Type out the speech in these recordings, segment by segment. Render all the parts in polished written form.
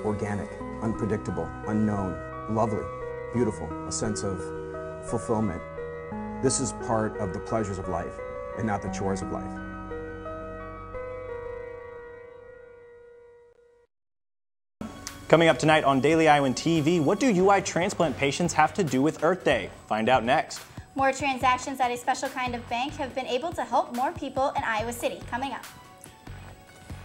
organic, unpredictable, unknown, lovely, beautiful, a sense of fulfillment. This is part of the pleasures of life and not the chores of life. Coming up tonight on Daily Iowan TV, what do UI transplant patients have to do with Earth Day? Find out next. More transactions at a special kind of bank have been able to help more people in Iowa City. Coming up.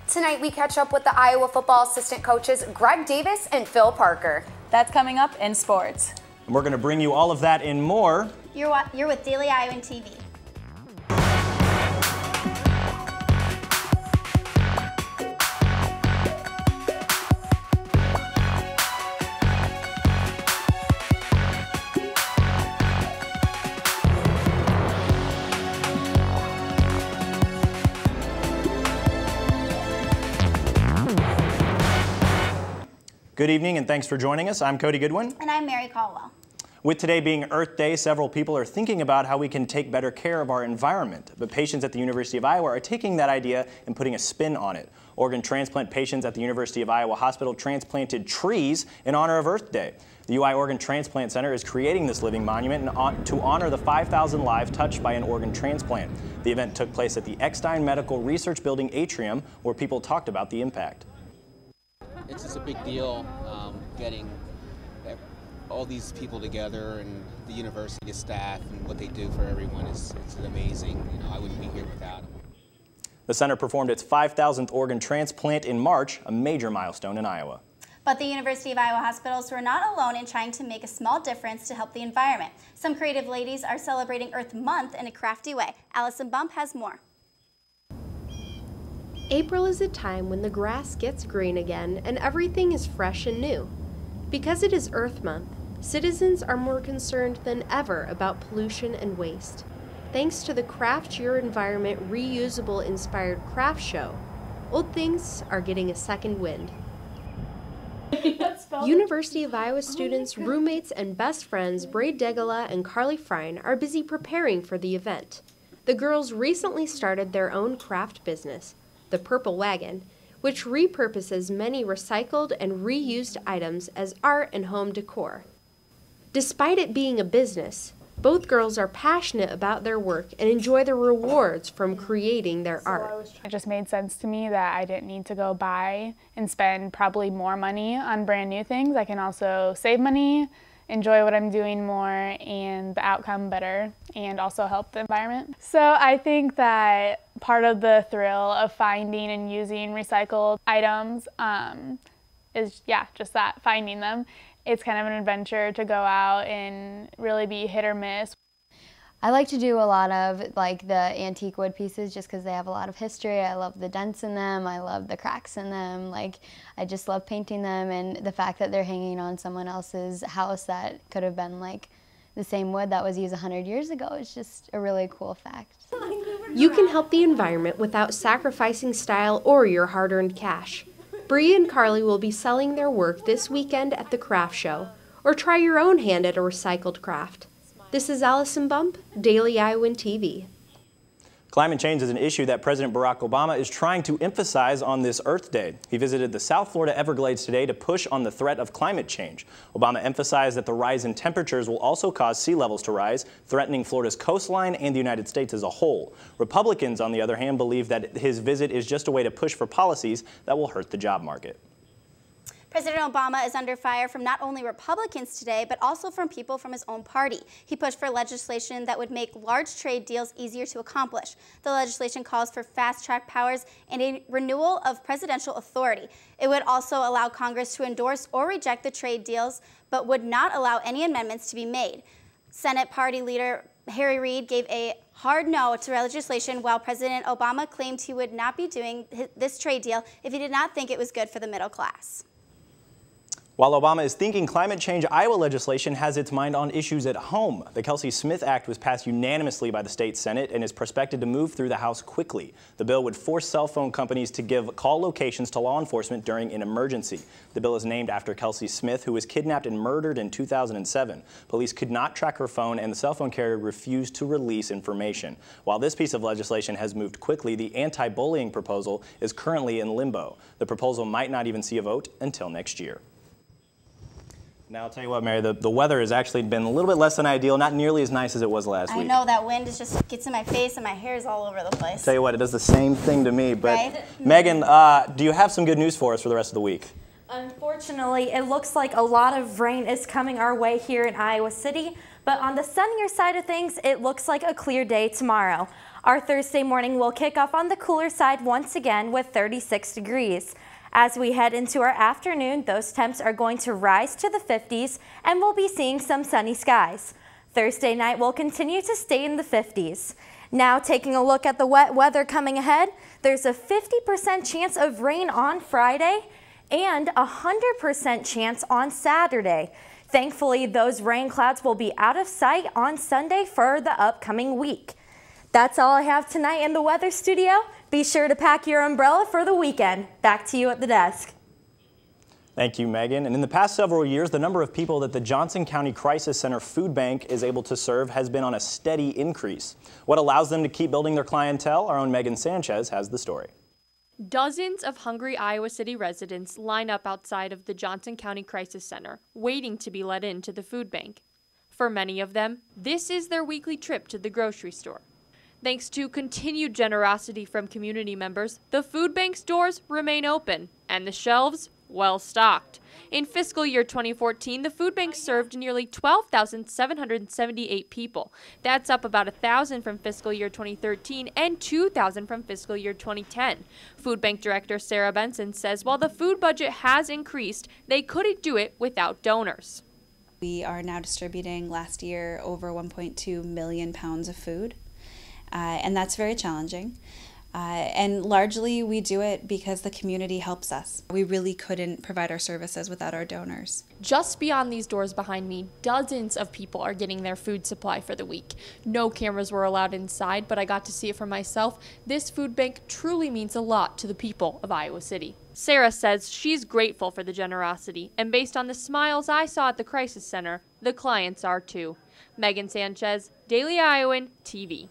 Tonight we catch up with the Iowa football assistant coaches Greg Davis and Phil Parker. That's coming up in sports. And we're going to bring you all of that and more. You're with Daily Iowan TV. Good evening and thanks for joining us. I'm Cody Goodwin. And I'm Mary Caldwell. With today being Earth Day, several people are thinking about how we can take better care of our environment. But patients at the University of Iowa are taking that idea and putting a spin on it. Organ transplant patients at the University of Iowa Hospital transplanted trees in honor of Earth Day. The UI Organ Transplant Center is creating this living monument to honor the 5,000 lives touched by an organ transplant. The event took place at the Eckstein Medical Research Building atrium, where people talked about the impact. It's just a big deal getting all these people together, and the university staff and what they do for everyone is amazing. You know, I wouldn't be here without them. The center performed its 5,000th organ transplant in March, a major milestone in Iowa. But the University of Iowa hospitals were not alone in trying to make a small difference to help the environment. Some creative ladies are celebrating Earth Month in a crafty way. Allison Bump has more. April is a time when the grass gets green again and everything is fresh and new. Because it is Earth Month, citizens are more concerned than ever about pollution and waste. Thanks to the Craft Your Environment Reusable Inspired Craft Show, old things are getting a second wind. University of Iowa students, roommates, and best friends Braid Degala and Carly Frine are busy preparing for the event. The girls recently started their own craft business, the Purple Wagon, which repurposes many recycled and reused items as art and home decor. Despite it being a business, both girls are passionate about their work and enjoy the rewards from creating their art. It just made sense to me that I didn't need to go buy and spend probably more money on brand new things. I can also save money, enjoy what I'm doing more, and the outcome better, and also help the environment. So I think that part of the thrill of finding and using recycled items is, just that, finding them. It's kind of an adventure to go out and really be hit or miss. I like to do a lot of like the antique wood pieces just because they have a lot of history. I love the dents in them, I love the cracks in them, I just love painting them, and the fact that they're hanging on someone else's house that could have been like the same wood that was used 100 years ago is just a really cool fact. You can help the environment without sacrificing style or your hard-earned cash. Bree and Carly will be selling their work this weekend at the craft show, or try your own hand at a recycled craft. This is Allison Bump, Daily Iowan TV. Climate change is an issue that President Barack Obama is trying to emphasize on this Earth Day. He visited the South Florida Everglades today to push on the threat of climate change. Obama emphasized that the rise in temperatures will also cause sea levels to rise, threatening Florida's coastline and the United States as a whole. Republicans, on the other hand, believe that his visit is just a way to push for policies that will hurt the job market. President Obama is under fire from not only Republicans today, but also from people from his own party. He pushed for legislation that would make large trade deals easier to accomplish. The legislation calls for fast-track powers and a renewal of presidential authority. It would also allow Congress to endorse or reject the trade deals, but would not allow any amendments to be made. Senate Party Leader Harry Reid gave a hard no to legislation, while President Obama claimed he would not be doing this trade deal if he did not think it was good for the middle class. While Obama is thinking climate change, Iowa legislation has its mind on issues at home. The Kelsey Smith Act was passed unanimously by the state Senate and is prospected to move through the House quickly. The bill would force cell phone companies to give call locations to law enforcement during an emergency. The bill is named after Kelsey Smith, who was kidnapped and murdered in 2007. Police could not track her phone, and the cell phone carrier refused to release information. While this piece of legislation has moved quickly, the anti-bullying proposal is currently in limbo. The proposal might not even see a vote until next year. Now, I'll tell you what, Mary, the weather has actually been a little bit less than ideal, not nearly as nice as it was last week. I know, that wind just gets in my face and my hair is all over the place. Tell you what, it does the same thing to me. But right? Megan, do you have some good news for us for the rest of the week? Unfortunately, it looks like a lot of rain is coming our way here in Iowa City, but on the sunnier side of things, it looks like a clear day tomorrow. Our Thursday morning will kick off on the cooler side once again with 36 degrees. As we head into our afternoon, those temps are going to rise to the 50s and we'll be seeing some sunny skies. Thursday night will continue to stay in the 50s. Now taking a look at the wet weather coming ahead, there's a 50% chance of rain on Friday and a 100% chance on Saturday. Thankfully, those rain clouds will be out of sight on Sunday for the upcoming week. That's all I have tonight in the weather studio. Be sure to pack your umbrella for the weekend. Back to you at the desk. Thank you, Megan. And in the past several years, the number of people that the Johnson County Crisis Center Food Bank is able to serve has been on a steady increase. What allows them to keep building their clientele? Our own Megan Sanchez has the story. Dozens of hungry Iowa City residents line up outside of the Johnson County Crisis Center, waiting to be let into the food bank. For many of them, this is their weekly trip to the grocery store. Thanks to continued generosity from community members, the food bank's doors remain open and the shelves well stocked. In fiscal year 2014, the food bank served nearly 12,778 people. That's up about 1,000 from fiscal year 2013 and 2,000 from fiscal year 2010. Food bank director Sarah Benson says while the food budget has increased, they couldn't do it without donors. We are now distributing last year over 1.2 million pounds of food. And that's very challenging. And largely we do it because the community helps us. We really couldn't provide our services without our donors. Just beyond these doors behind me, dozens of people are getting their food supply for the week. No cameras were allowed inside, but I got to see it for myself. This food bank truly means a lot to the people of Iowa City. Sarah says she's grateful for the generosity, and based on the smiles I saw at the Crisis Center, the clients are too. Megan Sanchez, Daily Iowan TV.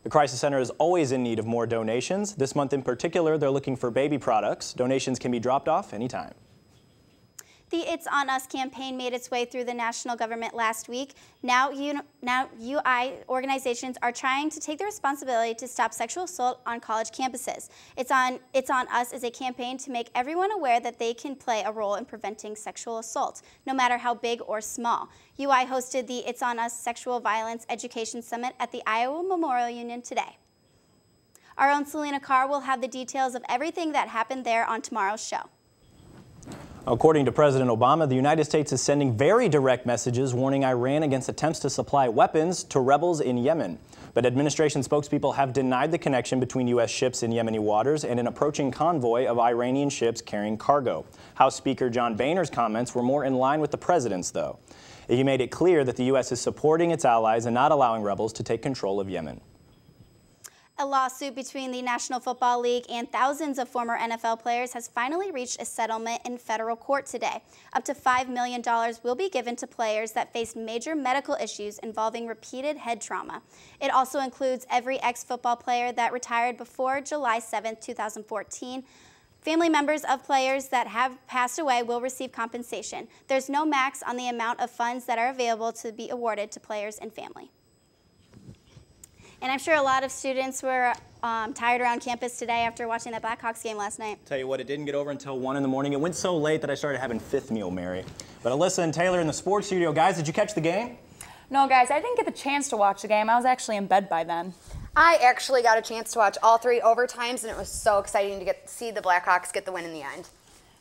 The Crisis Center is always in need of more donations. This month in particular, they're looking for baby products. Donations can be dropped off anytime. The It's On Us campaign made its way through the national government last week. Now UI organizations are trying to take the responsibility to stop sexual assault on college campuses. It's on Us is a campaign to make everyone aware that they can play a role in preventing sexual assault, no matter how big or small. UI hosted the It's On Us Sexual Violence Education Summit at the Iowa Memorial Union today. Our own Selena Carr will have the details of everything that happened there on tomorrow's show. According to President Obama, the United States is sending very direct messages warning Iran against attempts to supply weapons to rebels in Yemen. But administration spokespeople have denied the connection between U.S. ships in Yemeni waters and an approaching convoy of Iranian ships carrying cargo. House Speaker John Boehner's comments were more in line with the president's, though. He made it clear that the U.S. is supporting its allies and not allowing rebels to take control of Yemen. A lawsuit between the National Football League and thousands of former NFL players has finally reached a settlement in federal court today. Up to $5 million will be given to players that faced major medical issues involving repeated head trauma. It also includes every ex-football player that retired before July 7, 2014. Family members of players that have passed away will receive compensation. There's no max on the amount of funds that are available to be awarded to players and family. And I'm sure a lot of students were tired around campus today after watching that Blackhawks game last night. Tell you what, it didn't get over until 1 in the morning. It went so late that I started having fifth meal, Mary. But Alyssa and Taylor in the sports studio. Guys, did you catch the game? No, guys, I didn't get the chance to watch the game. I was actually in bed by then. I actually got a chance to watch all 3 overtimes, and it was so exciting to see the Blackhawks get the win in the end.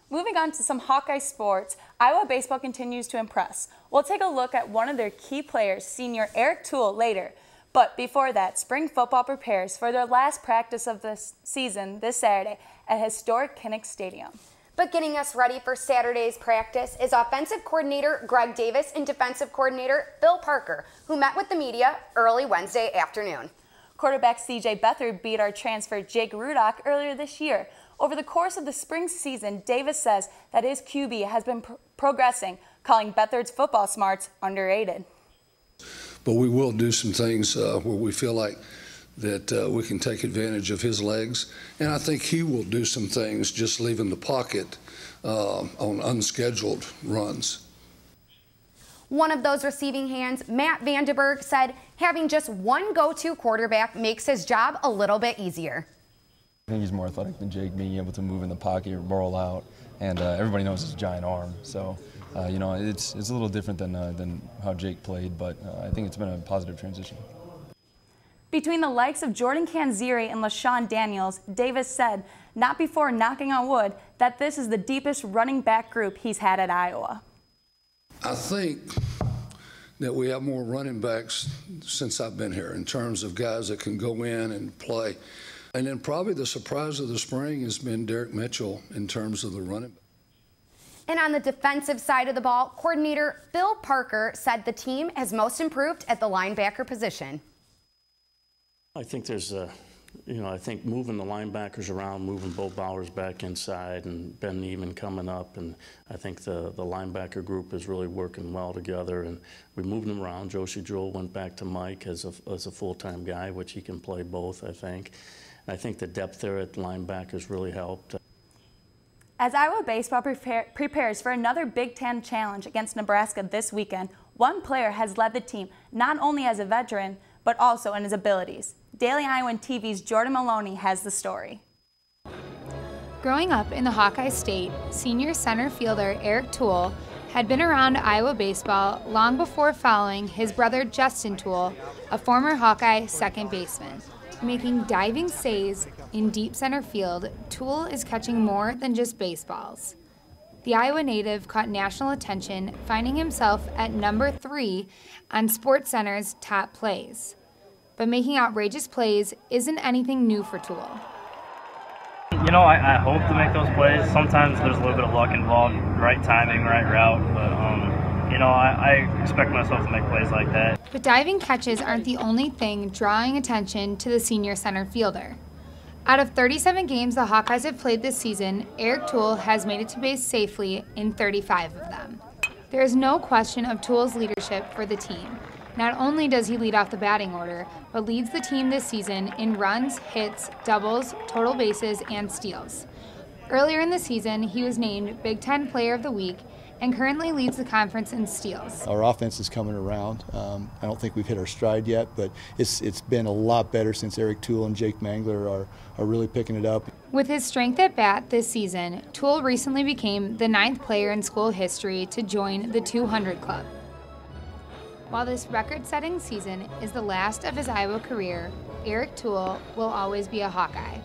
Moving on to some Hawkeye sports, Iowa baseball continues to impress. We'll take a look at one of their key players, senior Eric Toole, later. But before that, spring football prepares for their last practice of the season this Saturday at historic Kinnick Stadium. But getting us ready for Saturday's practice is offensive coordinator Greg Davis and defensive coordinator Bill Parker, who met with the media early Wednesday afternoon. Quarterback C.J. Beathard beat our transfer Jake Rudock earlier this year. Over the course of the spring season, Davis says that his QB has been progressing, calling Beathard's football smarts underrated. But we will do some things where we feel like that we can take advantage of his legs. And I think he will do some things just leaving the pocket on unscheduled runs. One of those receiving hands, Matt Vandenberg, said having just one go-to quarterback makes his job a little bit easier. I think he's more athletic than Jake, being able to move in the pocket or roll out, and everybody knows his giant arm. So, you know, it's a little different than how Jake played, but I think it's been a positive transition. Between the likes of Jordan Canzeri and LaShawn Daniels, Davis said, not before knocking on wood, that this is the deepest running back group he's had at Iowa. I think that we have more running backs since I've been here in terms of guys that can go in and play. And then probably the surprise of the spring has been Derek Mitchell in terms of the running back. And on the defensive side of the ball, coordinator Bill Parker said the team has most improved at the linebacker position. I think there's I think moving the linebackers around, moving Bo Bowers back inside and Ben Neiman coming up, and I think the linebacker group is really working well together, and we moved them around. Josie Jewell went back to Mike as a full-time guy, which he can play both, I think. And I think the depth there at linebackers really helped. As Iowa baseball prepares for another Big Ten challenge against Nebraska this weekend, one player has led the team not only as a veteran, but also in his abilities. Daily Iowan TV's Jordan Maloney has the story. Growing up in the Hawkeye State, senior center fielder Eric Toole had been around Iowa baseball long before following his brother Justin Toole, a former Hawkeye second baseman. Making diving saves in deep center field, Toole is catching more than just baseballs. The Iowa native caught national attention, finding himself at number 3 on SportsCenter's top plays. But making outrageous plays isn't anything new for Toole. You know, I hope to make those plays. Sometimes there's a little bit of luck involved, right timing, right route, but you know, I expect myself to make plays like that. But diving catches aren't the only thing drawing attention to the senior center fielder. Out of 37 games the Hawkeyes have played this season, Eric Toole has made it to base safely in 35 of them. There is no question of Toole's leadership for the team. Not only does he lead off the batting order, but leads the team this season in runs, hits, doubles, total bases, and steals. Earlier in the season, he was named Big Ten Player of the Week and currently leads the conference in steals. Our offense is coming around. I don't think we've hit our stride yet, but it's been a lot better since Eric Toole and Jake Mangler are really picking it up. With his strength at bat this season, Toole recently became the 9th player in school history to join the 200 club. While this record-setting season is the last of his Iowa career, Eric Toole will always be a Hawkeye.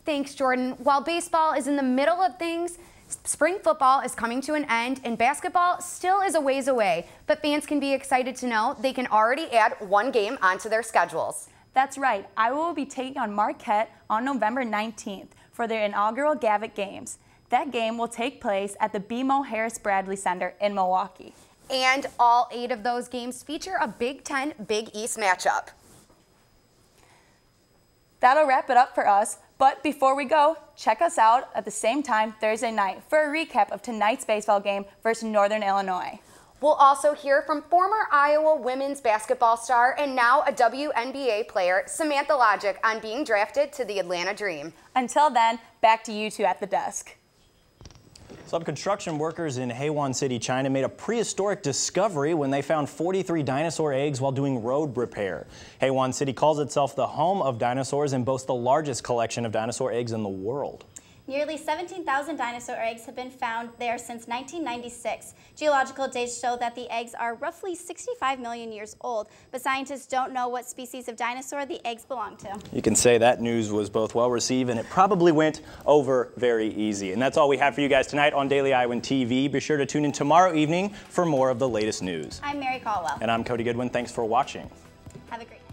Thanks, Jordan. While baseball is in the middle of things, spring football is coming to an end and basketball still is a ways away. But fans can be excited to know they can already add one game onto their schedules. That's right. Iowa will be taking on Marquette on November 19th for their inaugural Gavitt Games. That game will take place at the BMO Harris Bradley Center in Milwaukee. And all 8 of those games feature a Big Ten Big East matchup. That'll wrap it up for us. But before we go, check us out at the same time Thursday night for a recap of tonight's baseball game versus Northern Illinois. We'll also hear from former Iowa women's basketball star and now a WNBA player, Samantha Logic, on being drafted to the Atlanta Dream. Until then, back to you two at the desk. Some construction workers in Iowan City, China made a prehistoric discovery when they found 43 dinosaur eggs while doing road repair. Iowan City calls itself the home of dinosaurs and boasts the largest collection of dinosaur eggs in the world. Nearly 17,000 dinosaur eggs have been found there since 1996. Geological data show that the eggs are roughly 65 million years old, but scientists don't know what species of dinosaur the eggs belong to. You can say that news was both well received and it probably went over very easy. And that's all we have for you guys tonight on Daily Iowan TV. Be sure to tune in tomorrow evening for more of the latest news. I'm Mary Caldwell. And I'm Cody Goodwin. Thanks for watching. Have a great day.